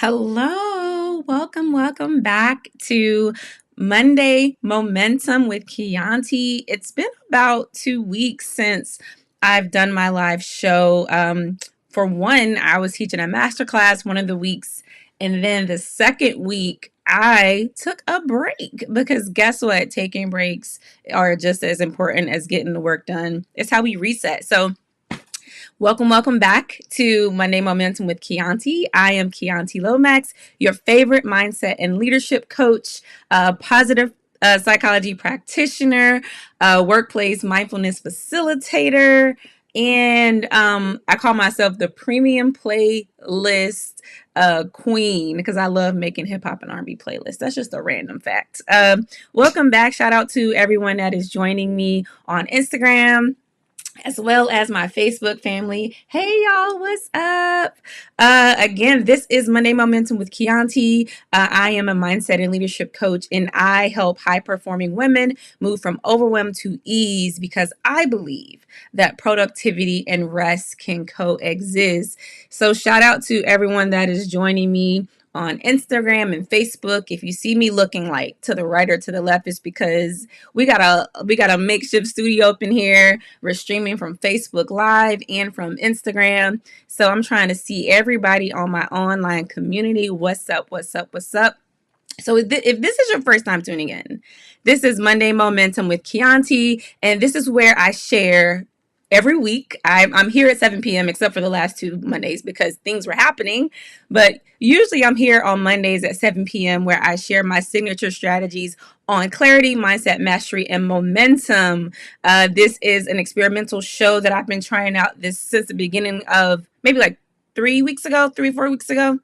Hello, welcome back to Monday Momentum with Chianti. It's been about 2 weeks since I've done my live show. For one, I was teaching a masterclass one of the weeks, and then the second week, I took a break because guess what? Taking breaks are just as important as getting the work done. It's how we reset. So, welcome back to Monday Momentum with Chianti. I am Chianti Lomax, your favorite mindset and leadership coach, positive psychology practitioner, workplace mindfulness facilitator, and I call myself the premium playlist queen because I love making hip hop and R&B playlists. That's just a random fact. Welcome back. Shout out to everyone that is joining me on Instagram, as well as my Facebook family. Hey y'all, what's up? Again, this is Monday Momentum with Chianti. I am a mindset and leadership coach, and I help high performing women move from overwhelm to ease because I believe that productivity and rest can coexist. So shout out to everyone that is joining me on Instagram and Facebook. If you see me looking like to the right or to the left, it's because we got a makeshift studio up in here. We're streaming from Facebook Live and from Instagram. So I'm trying to see everybody on my online community. What's up? So if this is your first time tuning in, this is Monday Momentum with Chianti, and this is where I share every week. I'm here at 7 p.m. except for the last 2 Mondays because things were happening. But usually I'm here on Mondays at 7 p.m. where I share my signature strategies on clarity, mindset, mastery, and momentum. This is an experimental show that I've been trying out this since the beginning of maybe like 4 weeks ago.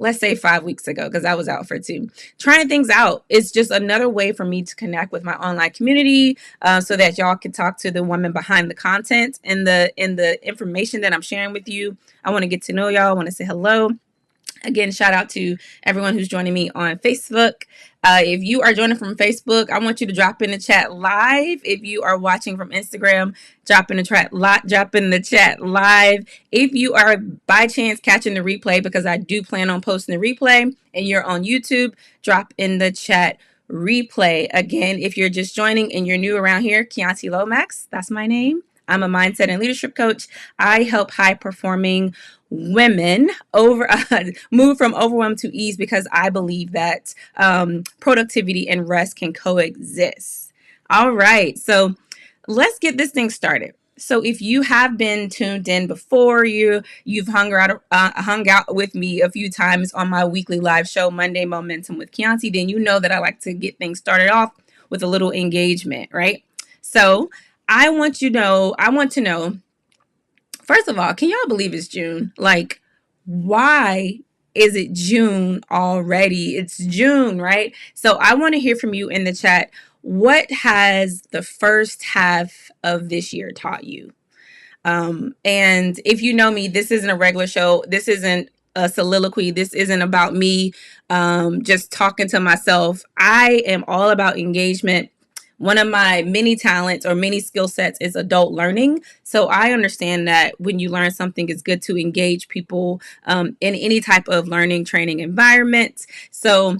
Let's say 5 weeks ago, because I was out for 2. Trying things out. It's just another way for me to connect with my online community, so that y'all can talk to the woman behind the content and the information that I'm sharing with you. I want to get to know y'all. I want to say hello. Again, shout out to everyone who's joining me on Facebook. If you are joining from Facebook, I want you to drop in the chat live. If you are watching from Instagram, drop in the chat live. If you are by chance catching the replay, because I do plan on posting the replay, and you're on YouTube, drop in the chat replay. Again, if you're just joining and you're new around here, Chianti Lomax, that's my name. I'm a mindset and leadership coach. I help high performing women move from overwhelm to ease because I believe that productivity and rest can coexist. All right, so let's get this thing started. So if you have been tuned in before, you've hung out with me a few times on my weekly live show, Monday Momentum with Chianti, then you know that I like to get things started off with a little engagement, right? So I want to know, first of all, can y'all believe it's June? Like, why is it June already? It's June, right? So I want to hear from you in the chat. What has the first half of this year taught you? And if you know me, this isn't a regular show. This isn't a soliloquy. This isn't about me just talking to myself. I am all about engagement. One of my many talents or many skill sets is adult learning. So I understand that when you learn something, it's good to engage people in any type of learning, training environment. So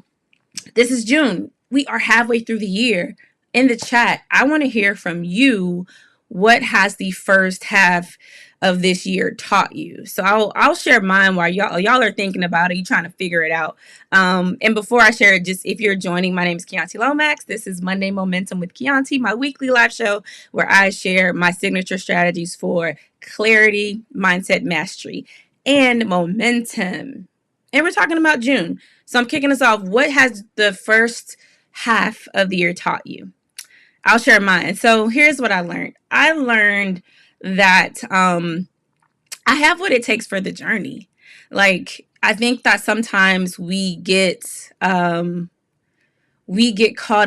this is June. We are halfway through the year. In the chat, I want to hear from you. What has the first half of this year taught you? So I'll share mine while y'all are thinking about it. You trying to figure it out. And before I share it, just if you're joining, my name is Chianti Lomax. This is Monday Momentum with Chianti, my weekly live show where I share my signature strategies for clarity, mindset, mastery, and momentum. And we're talking about June. So I'm kicking us off. What has the first half of the year taught you? I'll share mine. So here's what I learned. I learned that I have what it takes for the journey. Like, I think that sometimes we get caught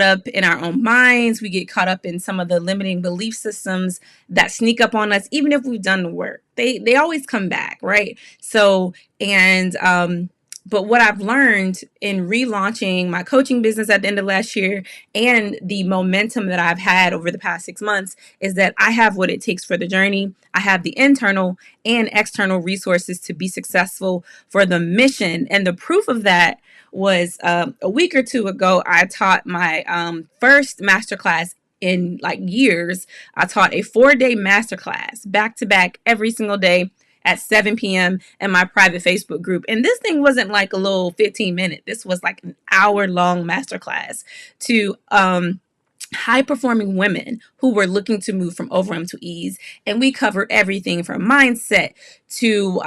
up in our own minds. We get caught up in some of the limiting belief systems that sneak up on us, even if we've done the work. They always come back, right? So, and But what I've learned in relaunching my coaching business at the end of last year and the momentum that I've had over the past 6 months is that I have what it takes for the journey. I have the internal and external resources to be successful for the mission. And the proof of that was a week or two ago, I taught my first masterclass in like years. I taught a 4-day masterclass back to back every single day at 7 p.m. in my private Facebook group. And this thing wasn't like a little 15-minute. This was like an hour-long masterclass to high performing women who were looking to move from overwhelm to ease. And we covered everything from mindset to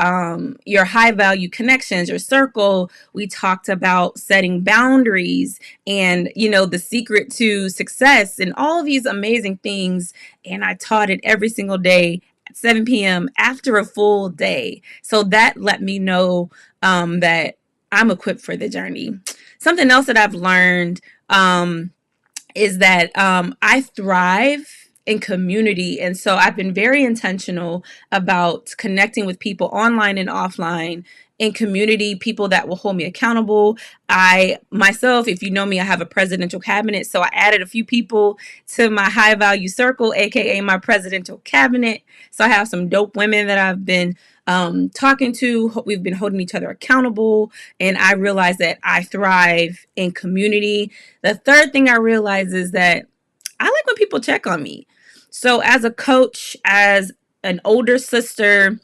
your high value connections, your circle. We talked about setting boundaries and, the secret to success and all of these amazing things. And I taught it every single day at 7 p.m. after a full day. So that let me know that I'm equipped for the journey. Something else that I've learned is that I thrive in community. And so I've been very intentional about connecting with people online and offline in community, people that will hold me accountable. I myself, if you know me, I have a presidential cabinet. So I added a few people to my high value circle, AKA my presidential cabinet. So I have some dope women that I've been talking to. We've been holding each other accountable. And I realize that I thrive in community. The third thing I realize is that I like when people check on me. So as a coach, as an older sister,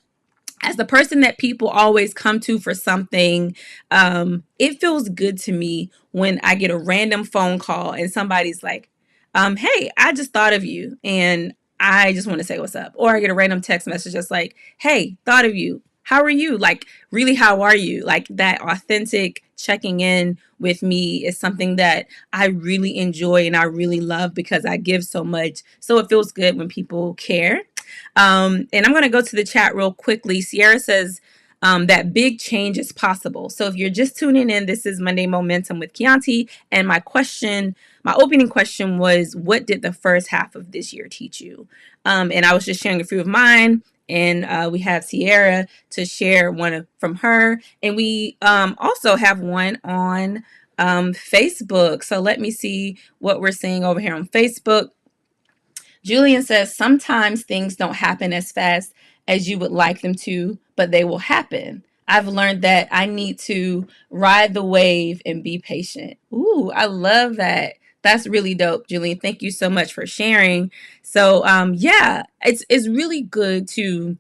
as the person that people always come to for something, it feels good to me when I get a random phone call and somebody's like, hey, I just thought of you and I just want to say what's up. Or I get a random text message just like, hey, thought of you. How are you? Like, really, how are you? Like, that authentic checking in with me is something that I really enjoy and I really love because I give so much. So it feels good when people care. And I'm going to go to the chat real quickly. Sierra says that big change is possible. So if you're just tuning in, this is Monday Momentum with Chianti. And my opening question was, what did the first half of this year teach you? And I was just sharing a few of mine. And we have Sierra to share one from her. And we also have one on Facebook. So let me see what we're seeing over here on Facebook. Julian says, sometimes things don't happen as fast as you would like them to, but they will happen. I've learned that I need to ride the wave and be patient. Ooh, I love that. That's really dope, Julian. Thank you so much for sharing. So, yeah, it's really good to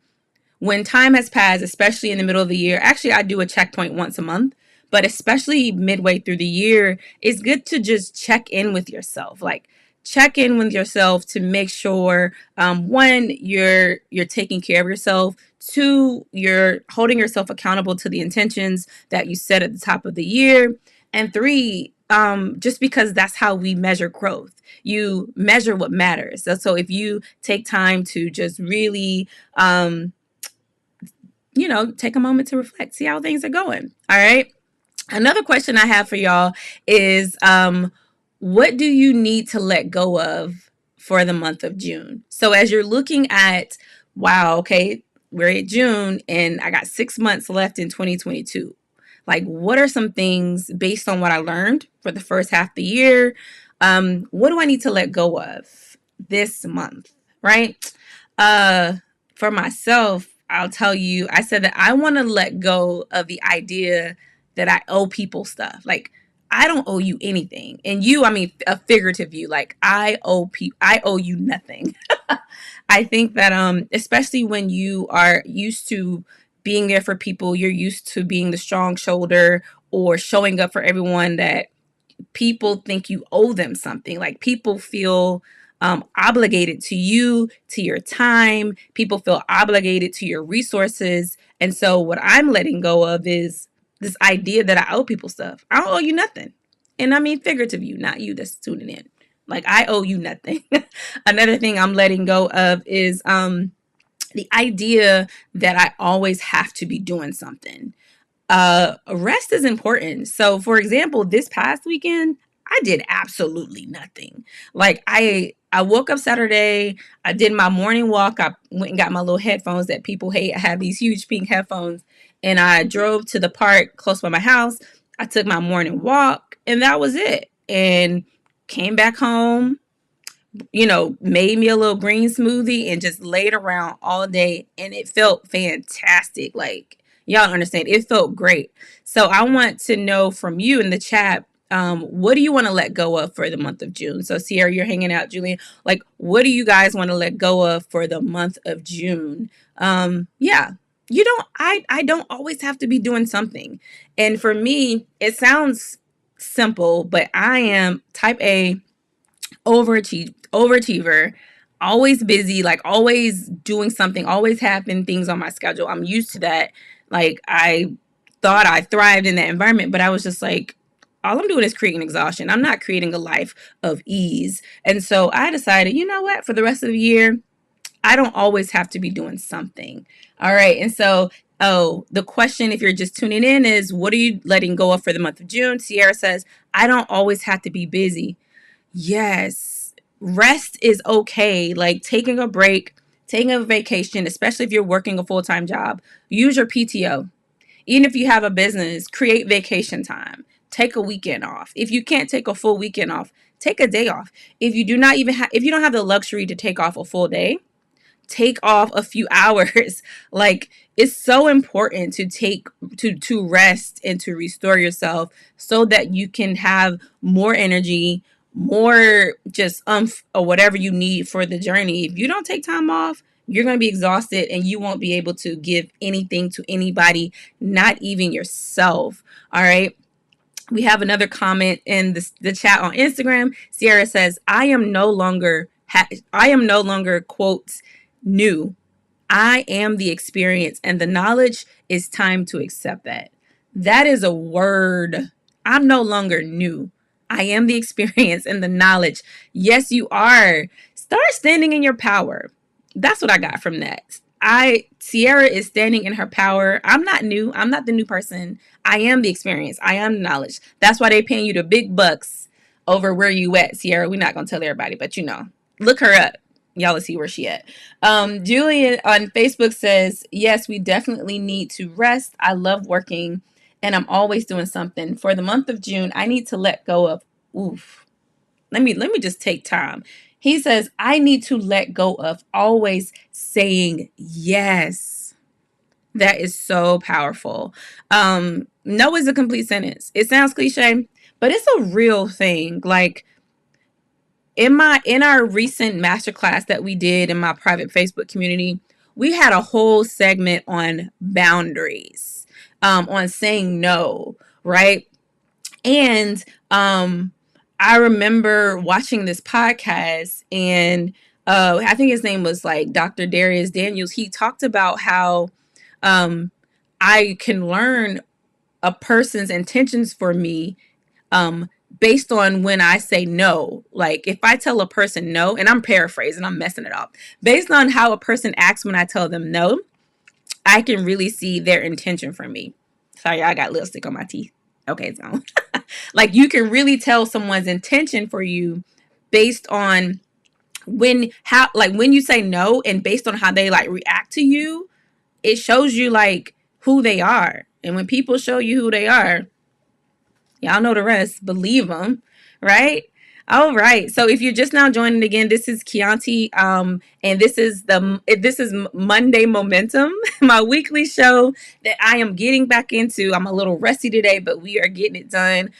when time has passed, especially in the middle of the year. Actually, I do a checkpoint once a month, but especially midway through the year, it's good to just check in with yourself. Like, check in with yourself to make sure one, you're taking care of yourself. Two, you're holding yourself accountable to the intentions that you set at the top of the year. And three, just because that's how we measure growth. You measure what matters. So if you take time to just really take a moment to reflect, see how things are going. All right. Another question I have for y'all is what do you need to let go of for the month of June? So as you're looking at, wow, okay, we're at June and I got 6 months left in 2022. Like, what are some things based on what I learned for the first half of the year? What do I need to let go of this month? Right. For myself, I'll tell you, I said that I want to let go of the idea that I owe people stuff. Like, I don't owe you anything. And you, I mean, a figurative you, like I owe you nothing. I think that especially when you are used to being there for people, you're used to being the strong shoulder or showing up for everyone, that people think you owe them something. Like, people feel obligated to you, to your time. People feel obligated to your resources. And so what I'm letting go of is this idea that I owe people stuff. I don't owe you nothing. And I mean figurative you, not you that's tuning in. Like, I owe you nothing. Another thing I'm letting go of is the idea that I always have to be doing something. Rest is important. So, for example, this past weekend, I did absolutely nothing. Like, I woke up Saturday, I did my morning walk, I went and got my little headphones that people hate. I have these huge pink headphones, and I drove to the park close by my house. I took my morning walk, and that was it. And came back home, made me a little green smoothie and just laid around all day, and it felt fantastic. Like, y'all understand, it felt great. So I want to know from you in the chat, what do you want to let go of for the month of June? So Sierra, you're hanging out, Julian. Like, what do you guys want to let go of for the month of June? Yeah. I don't always have to be doing something. And for me, it sounds simple, but I am type A, overachiever, always busy, like always doing something, always having things on my schedule. I'm used to that. Like, I thought I thrived in that environment, but I was just like, all I'm doing is creating exhaustion. I'm not creating a life of ease. And so I decided, you know what, for the rest of the year, I don't always have to be doing something. All right. And so, the question, if you're just tuning in, is what are you letting go of for the month of June? Sierra says, I don't always have to be busy. Yes. Rest is okay. Like, taking a break, taking a vacation, especially if you're working a full-time job, use your PTO. Even if you have a business, create vacation time. Take a weekend off. If you can't take a full weekend off, take a day off. If you don't have the luxury to take off a full day, take off a few hours. Like, it's so important to take to rest and to restore yourself so that you can have more energy, more just or whatever you need for the journey. If you don't take time off, you're going to be exhausted and you won't be able to give anything to anybody, not even yourself. All right. We have another comment in the chat on Instagram. Sierra says, I am no longer quote new. I am the experience, and the knowledge is time to accept that. That is a word. I'm no longer new. I am the experience and the knowledge. Yes, you are. Start standing in your power. That's what I got from that. Sierra is standing in her power. I'm not new. I'm not the new person. I am the experience. I am the knowledge. That's why they paying you the big bucks over where you at, Sierra. We're not gonna tell everybody, but look her up. Y'all will see where she at. Julian on Facebook says, yes, we definitely need to rest. I love working and I'm always doing something. For the month of June, I need to let go of, oof. Let me just take time. He says, I need to let go of always saying yes. That is so powerful. No is a complete sentence. It sounds cliche, but it's a real thing. Like, in our recent masterclass that we did in my private Facebook community, we had a whole segment on boundaries, on saying no, right? And I remember watching this podcast, and I think his name was like Dr. Darius Daniels. He talked about how I can learn a person's intentions for me based on when I say no. Like, if I tell a person no, and I'm paraphrasing, I'm messing it up, based on how a person acts when I tell them no, I can really see their intention for me. Sorry, I got lipstick on my teeth. Okay, so like, you can really tell someone's intention for you based on when you say no, and based on how they like react to you. It shows you like who they are. And when people show you who they are, y'all know the rest. Believe them, right? All right. So if you're just now joining again, this is Chianti, and this is Monday Momentum, my weekly show that I am getting back into. I'm a little rusty today, but we are getting it done.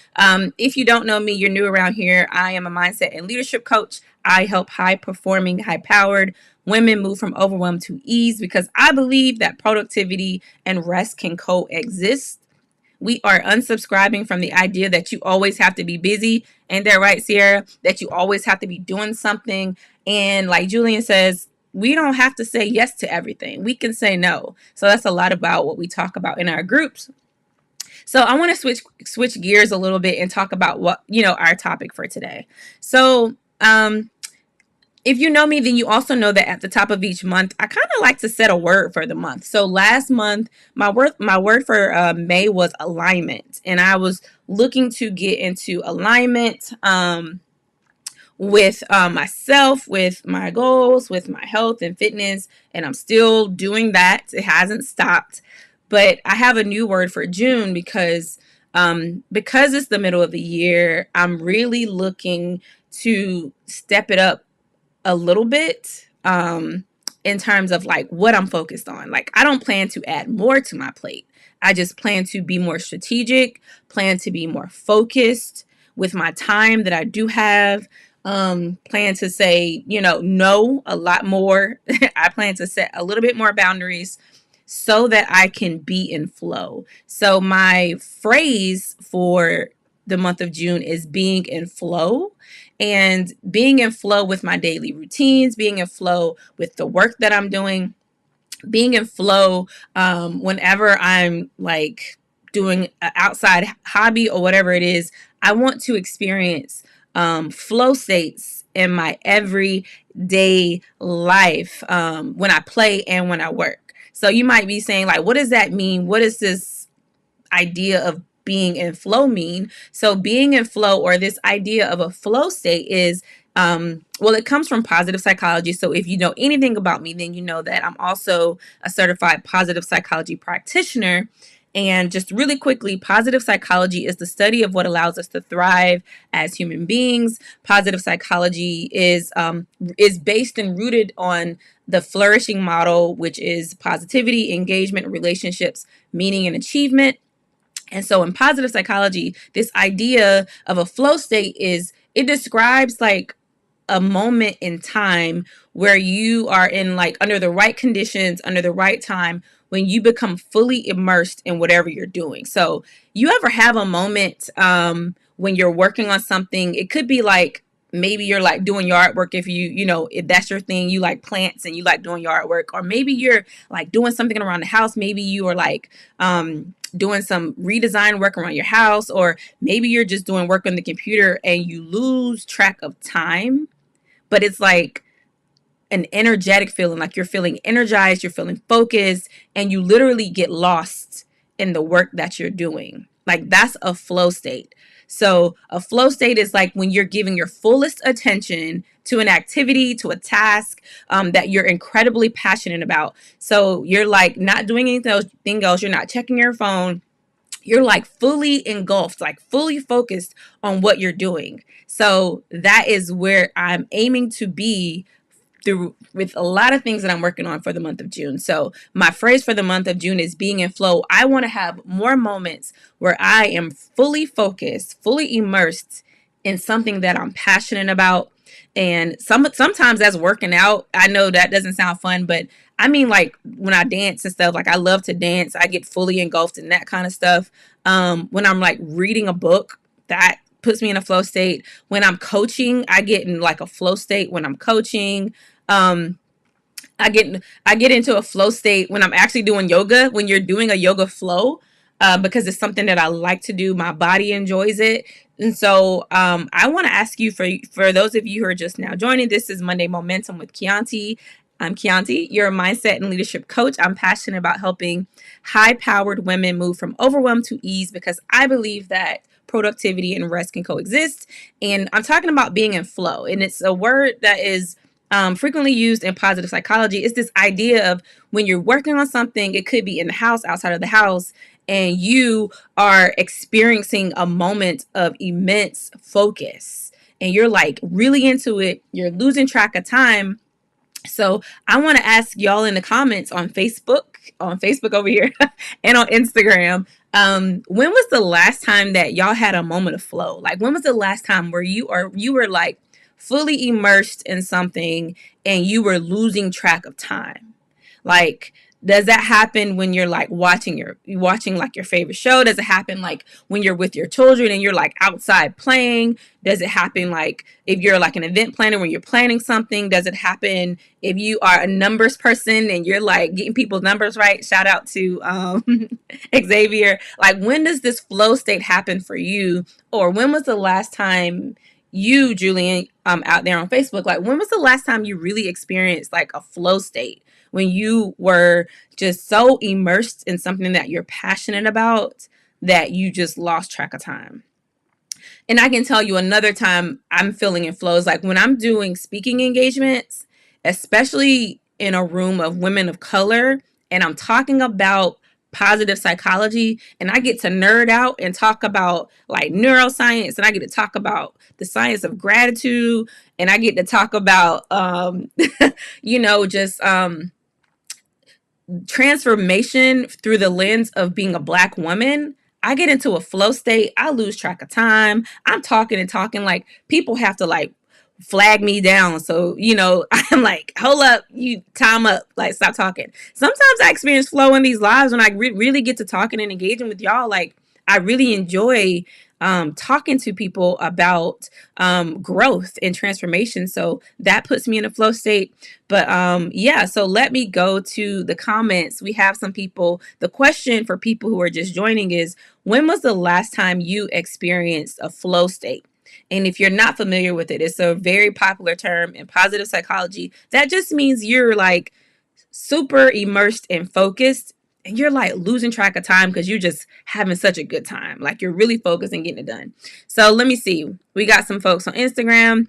If you don't know me, you're new around here. I am a mindset and leadership coach. I help high-performing, high-powered women move from overwhelm to ease, because I believe that productivity and rest can coexist. We are unsubscribing from the idea that you always have to be busy. And they're right, Sierra, that you always have to be doing something. And like Julian says, we don't have to say yes to everything. We can say no. So that's a lot about what we talk about in our groups. So I want to switch gears a little bit and talk about what, our topic for today. So, if you know me, then you also know that at the top of each month, I kind of like to set a word for the month. So last month, my word for May was alignment, and I was looking to get into alignment with myself, with my goals, with my health and fitness, and I'm still doing that. It hasn't stopped. But I have a new word for June because it's the middle of the year. I'm really looking to step it up a little bit in terms of like what I'm focused on. Like, I don't plan to add more to my plate. I just plan to be more strategic, plan to be more focused with my time that I do have. Plan to say, no a lot more. I plan to set a little bit more boundaries so that I can be in flow. So, my phrase for the month of June is being in flow, and being in flow with my daily routines, being in flow with the work that I'm doing, being in flow whenever I'm like doing an outside hobby or whatever it is. I want to experience flow states in my everyday life when I play and when I work. So you might be saying, like, what does that mean? What is this idea of being in flow mean? So being in flow, or this idea of a flow state, is well, it comes from positive psychology. So if you know anything about me, then you know that I'm also a certified positive psychology practitioner. And just really quickly, positive psychology is the study of what allows us to thrive as human beings. Positive psychology is based and rooted on the flourishing model, which is positivity, engagement, relationships, meaning, and achievement. And so in positive psychology, this idea of a flow state it describes like a moment in time where you are in like under the right conditions, under the right time, when you become fully immersed in whatever you're doing. So you ever have a moment when you're working on something? It could be like maybe you're like doing yard work, if that's your thing, you like plants and you like doing yard work, or maybe you're like doing something around the house. Maybe you are like doing some redesign work around your house, or maybe you're just doing work on the computer and you lose track of time, but it's like an energetic feeling, like you're feeling energized, you're feeling focused, and you literally get lost in the work that you're doing. Like, that's a flow state. So a flow state is like when you're giving your fullest attention to an activity, to a task that you're incredibly passionate about. So you're like not doing anything else. You're not checking your phone. You're like fully engulfed, like fully focused on what you're doing. So that is where I'm aiming to be through with a lot of things that I'm working on for the month of June. So my phrase for the month of June is being in flow. I want to have more moments where I am fully focused, fully immersed in something that I'm passionate about. And sometimes that's working out. I know that doesn't sound fun, but I mean, like when I dance and stuff, like I love to dance. I get fully engulfed in that kind of stuff. When I'm like reading a book, that puts me in a flow state. When I'm coaching, I get in like a flow state when I'm coaching. Um, I get into a flow state when I'm actually doing yoga. When you're doing a yoga flow, because it's something that I like to do. My body enjoys it, and so I want to ask you, for those of you who are just now joining. This is Monday Momentum with Chianti. I'm Chianti, your mindset and leadership coach. I'm passionate about helping high-powered women move from overwhelm to ease, because I believe that productivity and rest can coexist. And I'm talking about being in flow, and it's a word that is frequently used in positive psychology. Is this idea of when you're working on something, it could be in the house, outside of the house, and you are experiencing a moment of immense focus and you're like really into it, you're losing track of time. So I want to ask y'all in the comments on Facebook over here, and on Instagram. When was the last time that y'all had a moment of flow? Like, when was the last time where you were like fully immersed in something and you were losing track of time? Like, does that happen when you're like watching like your favorite show? Does it happen like when you're with your children and you're like outside playing? Does it happen like if you're like an event planner when you're planning something? Does it happen if you are a numbers person and you're like getting people's numbers right? Shout out to Xavier. Like, when does this flow state happen for you? Or when was the last time you, Julian, out there on Facebook, like when was the last time you really experienced like a flow state? When you were just so immersed in something that you're passionate about that you just lost track of time. And I can tell you another time I'm feeling in flows, like when I'm doing speaking engagements, especially in a room of women of color, and I'm talking about positive psychology, and I get to nerd out and talk about like neuroscience, and I get to talk about the science of gratitude, and I get to talk about just transformation through the lens of being a black woman. I get into a flow state. I lose track of time. I'm talking and talking, like people have to like flag me down. So, I'm like, hold up, you time up, like stop talking. Sometimes I experience flow in these lives when I really get to talking and engaging with y'all. Like I really enjoy talking to people about growth and transformation. So that puts me in a flow state. But yeah, so let me go to the comments. We have some people. The question for people who are just joining is, when was the last time you experienced a flow state? And if you're not familiar with it, it's a very popular term in positive psychology. That just means you're like super immersed and focused, and you're like losing track of time because you're just having such a good time. Like you're really focused and getting it done. So let me see. We got some folks on Instagram.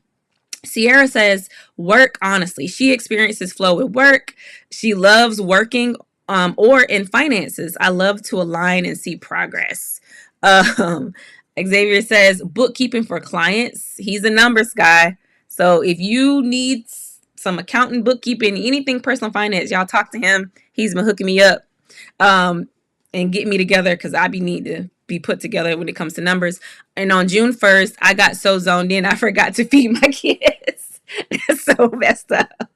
Sierra says, work honestly. She experiences flow with work. She loves working or in finances. I love to align and see progress. Um, Xavier says, bookkeeping for clients. He's a numbers guy. So if you need some accounting, bookkeeping, anything personal finance, y'all talk to him. He's been hooking me up and getting me together because I be need to be put together when it comes to numbers. And on June 1st, I got so zoned in, I forgot to feed my kids. That's so messed up.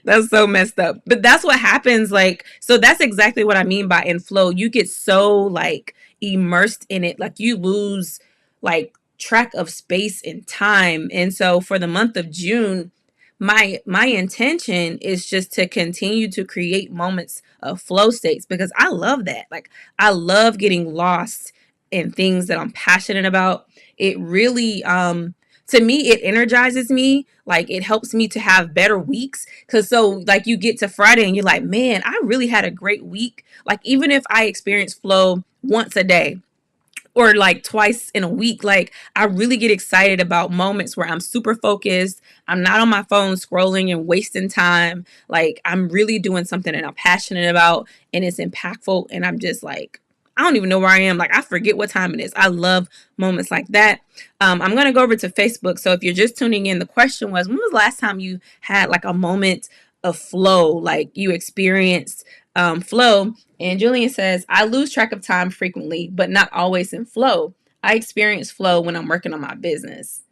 That's so messed up. But that's what happens. Like, so that's exactly what I mean by in flow. You get so like immersed in it, like you lose like track of space and time. And so for the month of June, my intention is just to continue to create moments of flow states because I love that. Like I love getting lost in things that I'm passionate about. It really to me it energizes me. Like it helps me to have better weeks cuz so like you get to Friday and you're like, "Man, I really had a great week." Like even if I experience flow once a day, or like twice in a week. Like I really get excited about moments where I'm super focused. I'm not on my phone scrolling and wasting time. Like I'm really doing something that I'm passionate about and it's impactful. And I'm just like, I don't even know where I am. Like I forget what time it is. I love moments like that. I'm going to go over to Facebook. So if you're just tuning in, the question was, when was the last time you had like a moment of flow, like you experienced flow? And Julian says, I lose track of time frequently, but not always in flow. I experience flow when I'm working on my business.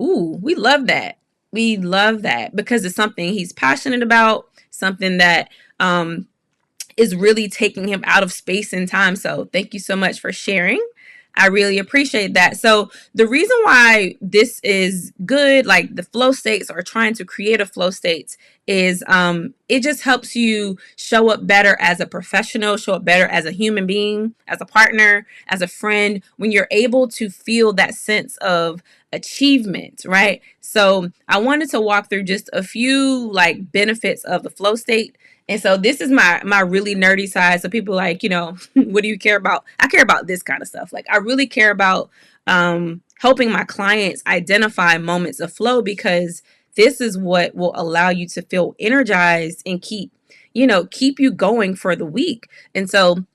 Ooh, we love that. We love that because it's something he's passionate about, something that is really taking him out of space and time. So thank you so much for sharing. I really appreciate that. So the reason why this is good, like the flow states or trying to create a flow states, is it just helps you show up better as a professional, show up better as a human being, as a partner, as a friend, when you're able to feel that sense of achievement, right? So I wanted to walk through just a few like benefits of the flow state. And so this is my really nerdy side. So people like, what do you care about? I care about this kind of stuff. Like I really care about helping my clients identify moments of flow because this is what will allow you to feel energized and keep you going for the week. And so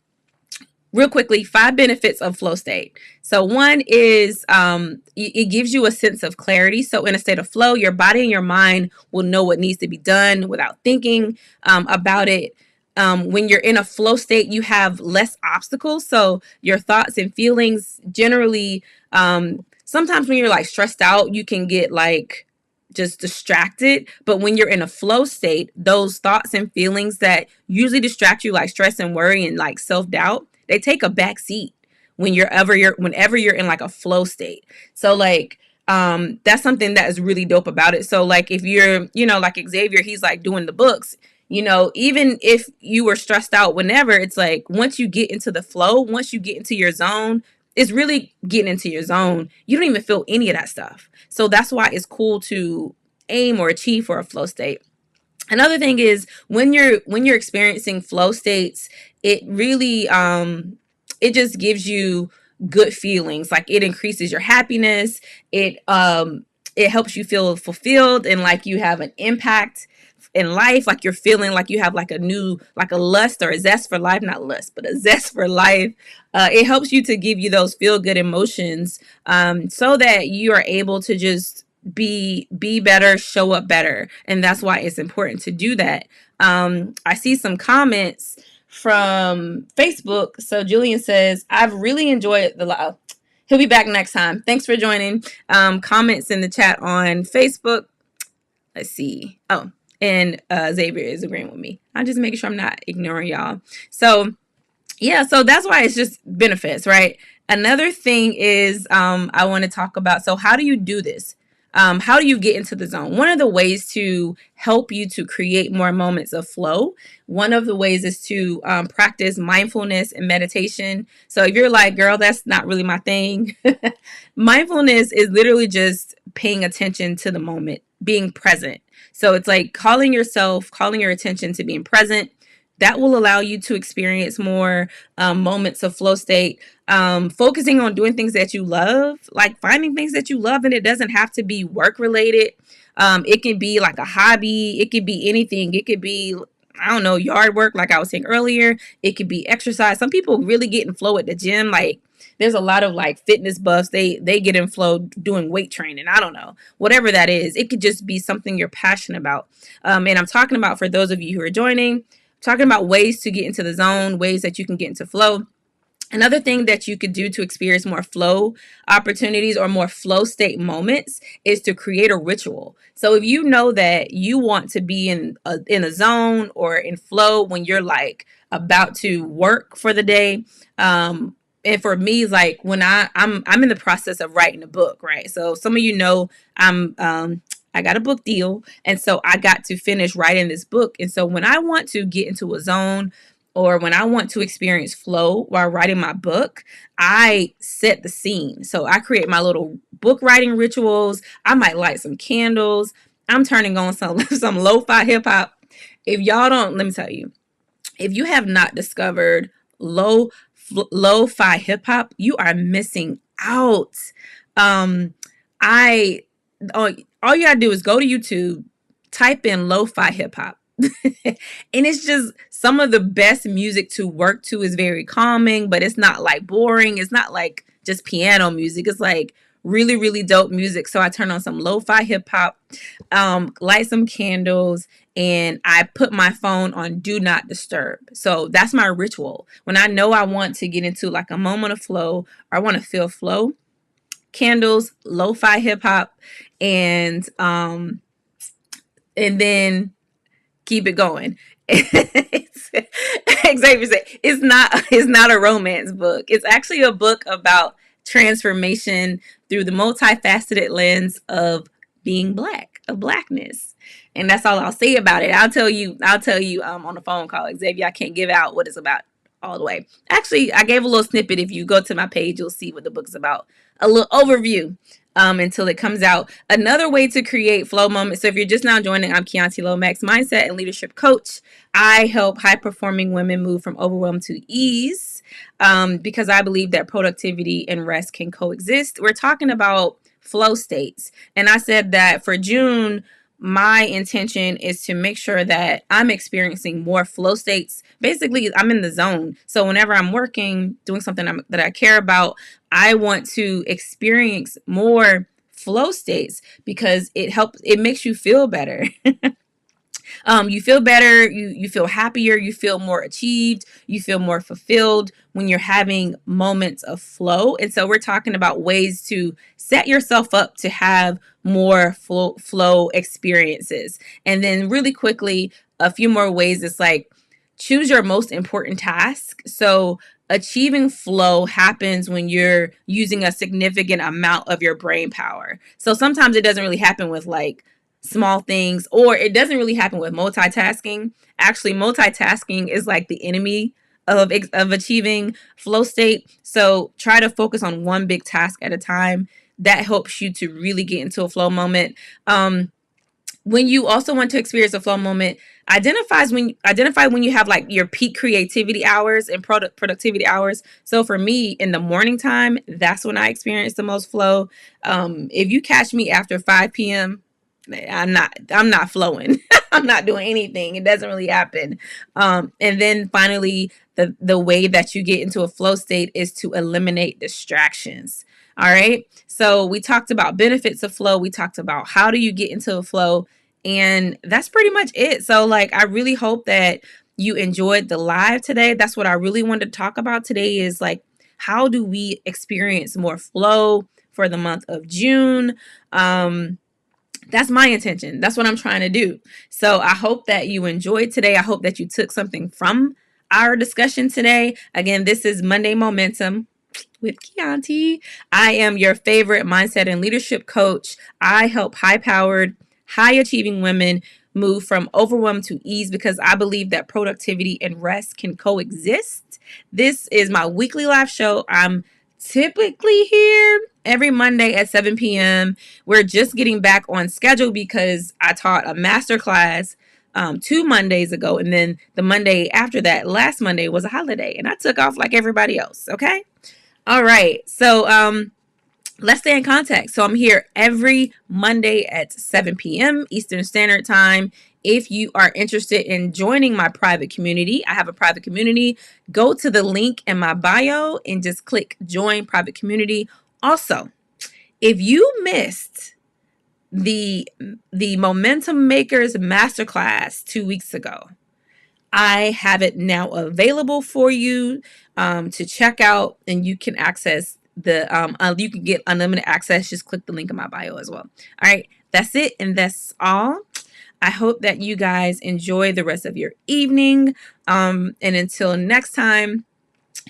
real quickly, 5 benefits of flow state. So one is it gives you a sense of clarity. So in a state of flow, your body and your mind will know what needs to be done without thinking about it. When you're in a flow state, you have less obstacles. So your thoughts and feelings generally, sometimes when you're like stressed out, you can get like just distracted. But when you're in a flow state, those thoughts and feelings that usually distract you, like stress and worry and like self-doubt, they take a back seat whenever you're in like a flow state. So like that's something that is really dope about it. So like if you're, like Xavier, he's like doing the books, even if you were stressed out whenever, it's like once you get into the flow, once you get into your zone, it's really getting into your zone. You don't even feel any of that stuff. So that's why it's cool to aim or achieve for a flow state. Another thing is when you're experiencing flow states, it really it just gives you good feelings. Like it increases your happiness. It helps you feel fulfilled and like you have an impact in life, like you're feeling like you have like a new, like a lust or a zest for life, not lust, but a zest for life. It helps you to give you those feel good emotions, so that you are able to just be better, show up better. And that's why it's important to do that. I see some comments from Facebook. So Julian says, I've really enjoyed the live. He'll be back next time. Thanks for joining. Comments in the chat on Facebook. Let's see. Oh, and Xavier is agreeing with me. I'm just making sure I'm not ignoring y'all. So yeah, so that's why it's just benefits, right? Another thing is, I want to talk about, so how do you do this? How do you get into the zone? One of the ways to help you to create more moments of flow, one of the ways is to practice mindfulness and meditation. So if you're like, girl, that's not really my thing, mindfulness is literally just paying attention to the moment, being present. So it's like calling your attention to being present. That will allow you to experience more moments of flow state. Focusing on doing things that you love, like finding things that you love, and it doesn't have to be work related. It can be like a hobby. It could be anything. It could be, I don't know, yard work, like I was saying earlier. It could be exercise. Some people really get in flow at the gym. Like there's a lot of like fitness buffs. They get in flow doing weight training. I don't know, whatever that is. It could just be something you're passionate about. And I'm talking about, for those of you who are joining, talking about ways to get into the zone, ways that you can get into flow. Another thing that you could do to experience more flow opportunities or more flow state moments is to create a ritual. So if you know that you want to be in a zone or in flow when you're like about to work for the day, and for me, like when I'm in the process of writing a book, right? So some of you know I got a book deal, and so I got to finish writing this book. And so when I want to get into a zone or when I want to experience flow while writing my book, I set the scene. So I create my little book writing rituals. I might light some candles. I'm turning on some lo-fi hip hop. If y'all don't, let me tell you, if you have not discovered lo-fi hip hop, you are missing out. I all you gotta do is go to YouTube, type in lo-fi hip hop. And it's just some of the best music to work to. Is very calming, but it's not like boring. It's not like just piano music. It's like really, really dope music. So I turn on some lo-fi hip hop, light some candles, and I put my phone on do not disturb. So that's my ritual. When I know I want to get into like a moment of flow or I want to feel flow, candles, lo-fi hip hop, and then keep it going. Xavier said it's not a romance book. It's actually a book about transformation through the multifaceted lens of being black, of blackness. And that's all I'll say about it. I'll tell you on the phone call, Xavier. I can't give out what it's about all the way. Actually, I gave a little snippet. If you go to my page, you'll see what the book's about. A little overview. Until it comes out. Another way to create flow moments. So if you're just now joining, I'm Chianti Lomax, mindset and leadership coach. I help high performing women move from overwhelm to ease, because I believe that productivity and rest can coexist. We're talking about flow states. And I said that for June, my intention is to make sure that I'm experiencing more flow states. Basically, I'm in the zone. So whenever I'm working, doing something that I care about, I want to experience more flow states because it makes you feel better. You feel better, you feel happier, you feel more achieved, you feel more fulfilled when you're having moments of flow. And so we're talking about ways to set yourself up to have more flow experiences. And then really quickly, a few more ways. It's like choose your most important task. So achieving flow happens when you're using a significant amount of your brain power. So sometimes it doesn't really happen with like small things, or it doesn't really happen with multitasking. Actually, multitasking is like the enemy of achieving flow state. So try to focus on one big task at a time. That helps you to really get into a flow moment. When you also want to experience a flow moment, identify when you have like your peak creativity hours and productivity hours. So for me, in the morning time, that's when I experience the most flow. If you catch me after 5 p.m., I'm not flowing. I'm not doing anything. It doesn't really happen. And then finally, the way that you get into a flow state is to eliminate distractions. All right. So we talked about benefits of flow. We talked about how do you get into a flow. And that's pretty much it. So, like, I really hope that you enjoyed the live today. That's what I really wanted to talk about today is like, how do we experience more flow for the month of June? That's my intention. That's what I'm trying to do. So I hope that you enjoyed today. I hope that you took something from our discussion today. Again, this is Monday Momentum with Chianti. I am your favorite mindset and leadership coach. I help high powered, high achieving women move from overwhelm to ease because I believe that productivity and rest can coexist. This is my weekly live show. I'm typically here every Monday at 7 p.m. We're just getting back on schedule because I taught a master class 2 Mondays ago. And then the Monday after that, last Monday, was a holiday. And I took off like everybody else. Okay. All right. So let's stay in contact. So I'm here every Monday at 7 p.m. Eastern Standard Time. If you are interested in joining my private community, I have a private community. Go to the link in my bio and just click join private community. Also, if you missed the Momentum Makers Masterclass 2 weeks ago, I have it now available for you to check out, and you can access you can get unlimited access. Just click the link in my bio as well. All right, that's it, and that's all. I hope that you guys enjoy the rest of your evening. And until next time,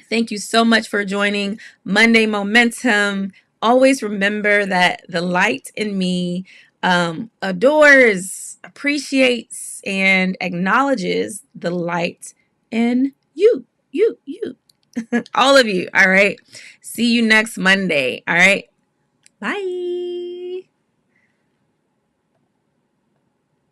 thank you so much for joining Monday Momentum. Always remember that the light in me adores, appreciates, and acknowledges the light in you. You. All of you. All right. See you next Monday. All right. Bye.